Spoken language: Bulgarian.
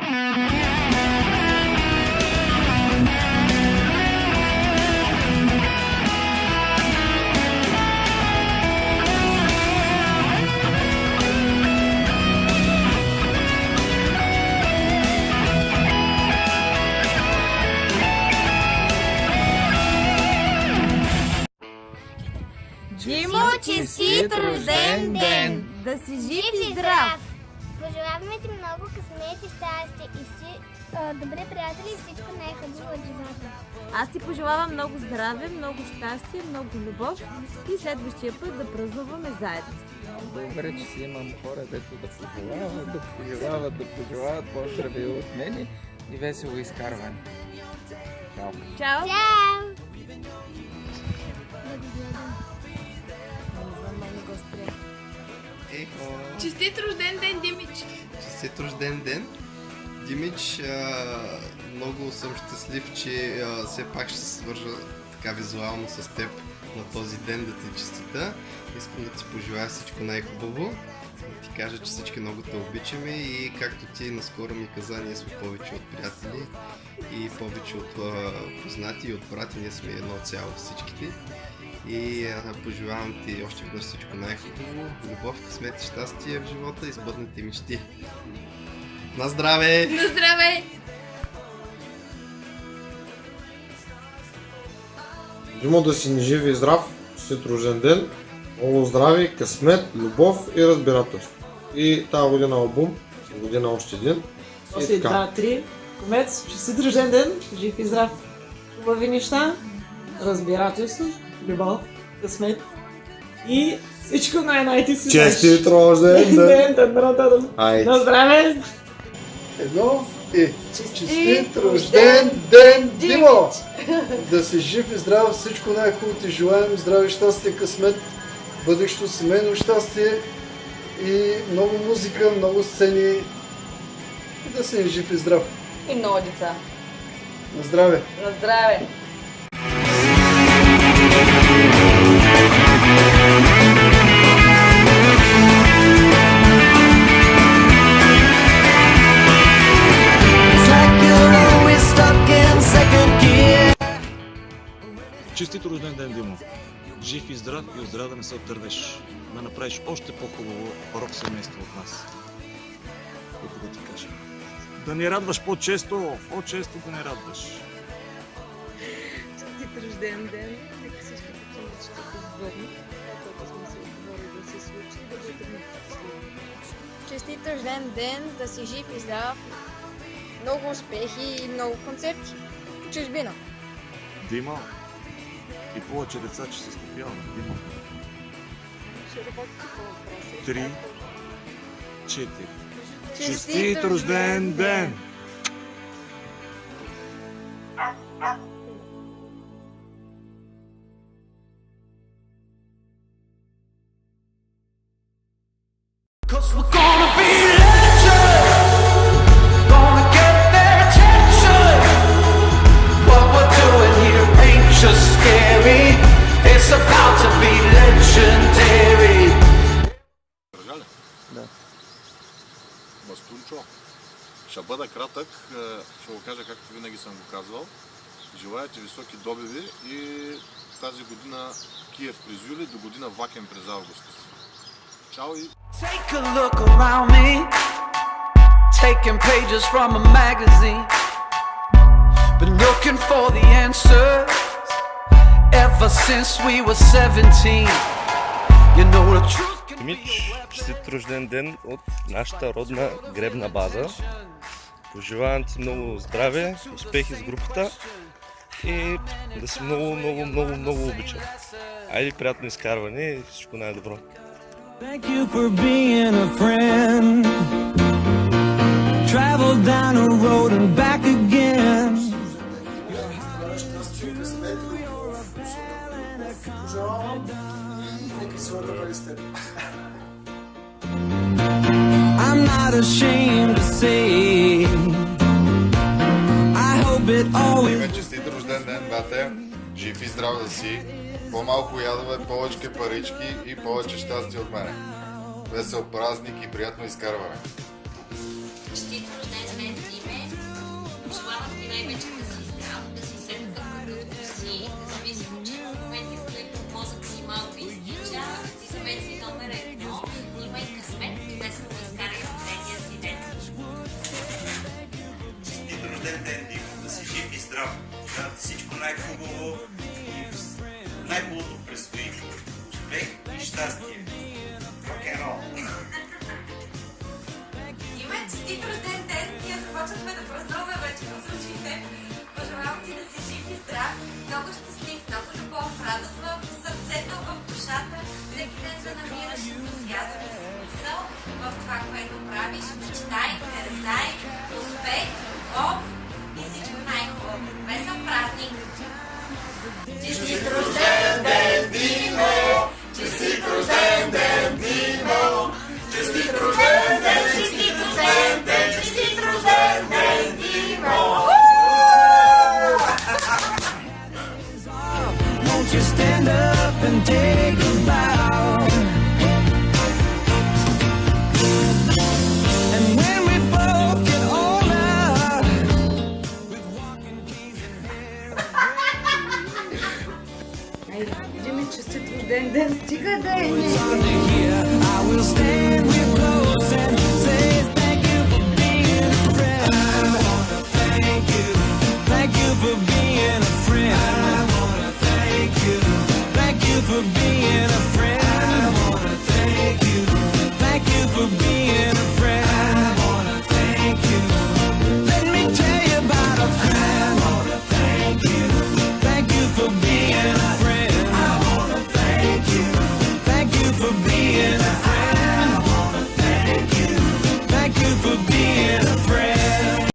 Димо, честит рожден ден! Да си жив и здрав! Пожелаваме ти много късмет и щастие и добри приятели и всичко най-хубаво от живота. Аз ти пожелавам много здраве, много щастие, много любов и следващия път да празнуваме заедно. Добре, че си имам хора, дето да пожелават поздрави от мен и весело изкарване. Чао! Чао! Чао! Честит рожден ден, Димич! Честит рожден ден! Димич, много съм щастлив, че все пак ще се свържа така визуално с теб на този ден да ти честита. Искам да ти пожелая всичко най-хубаво, да ти кажа, че всички много те обичаме и както ти наскоро ми каза, ние сме повече от приятели и повече от познати и от брати, ние сме едно цяло всичките. И пожелавам ти още веднъж всичко най-хубаво, любов, късмет и щастие в живота и сбъднати мечти. На здраве! На здраве! Димо, да си ни жив и здрав, честит рожден ден, много здраве, късмет, любов и разбирателство. И тази година албум, година още един. После 2-3, комец, честит рожден ден, жив и здрав, хубави неща, разбирателство, любов, късмет и всичко най-най-ти си. Честит рожден ден! На здраве! Едно и честит рожден ден, Димо! Да си жив и здрав, всичко най-хубаво ти желаем, здраве, щастие, късмет, бъдещо семейно щастие и много музика, много сцени и да си жив и здрав. И много деца. На здраве! На здраве! Честит рожден ден, Димо! Жив и здрав и от здраве да не се отървеш. Да направиш още по-хубаво рок семейство от нас. Какво да ти кажа? Да ни радваш по-често да ни радваш. Честит рожден ден! Нека всички такива неща се сбъднат. Това, което сме се отговорили да се случи, да бъде много. Честит рожден ден, да си жив и здрав, много успехи и много концерти в чужбина. Дима, и повече деца, че се стопява. Дима. 3, 4. Честит рожден ден! Мастунчо. Ще бъда кратък, ще го кажа както винаги съм го казвал. Желая ти високи добиви и тази година Киев през юли, до година Вакен през август. Чао и... Take a look around me, taking pages from a magazine, been looking for the answers ever since we were 17. You know the truth. Димич, честит рожден ден от нашата родна гребна база. Пожелавам ти много здраве, успехи с групата и да си много обичам. Айде, приятно изкарване и всичко най-добро. Thank you for being a friend. Travel down a road and back again. I'm not ashamed to say I hope it always. Честит рожден ден, бате! Жив и здрав да си! По-малко ядове, повече парички и повече щастие от мене. Весел празник и приятно изкарване! Честит рожден ден, най-вече да си здрав, да си седнат какъвто си, независимо, че има моменти, в които мозъкът ни малко изтича, ти за мен си номер 1, имай късмет и весело изкарай рождения си ден. Честит рожден ден, Димо, да си жив и здрав, да ти всичко най-хубаво и най-хубавото предстои. Успех и щастие. Рок-н-рол! Име, честит рожден ден! Ние започнахме да празнуваме вече в случаите. Пожелавам ти да си жив и здрав, много щастлив, много любов, радост в сърцето, в душата, всеки ден да намираш ентусиазъм и смисъл в това, което правиш, мечтай, търсай, успех, любов и всичко най-хубаво. Весел празник! Честит рожден ден, Димо! Честит рожден ден, Димо! Честит рожден ден, честит рожден ден, честит рожден ден, Димо! Won't you stand up and take a bow? And when we both get older, with walking keys and hair. Айде, Дими, честит рожден ден, стига да е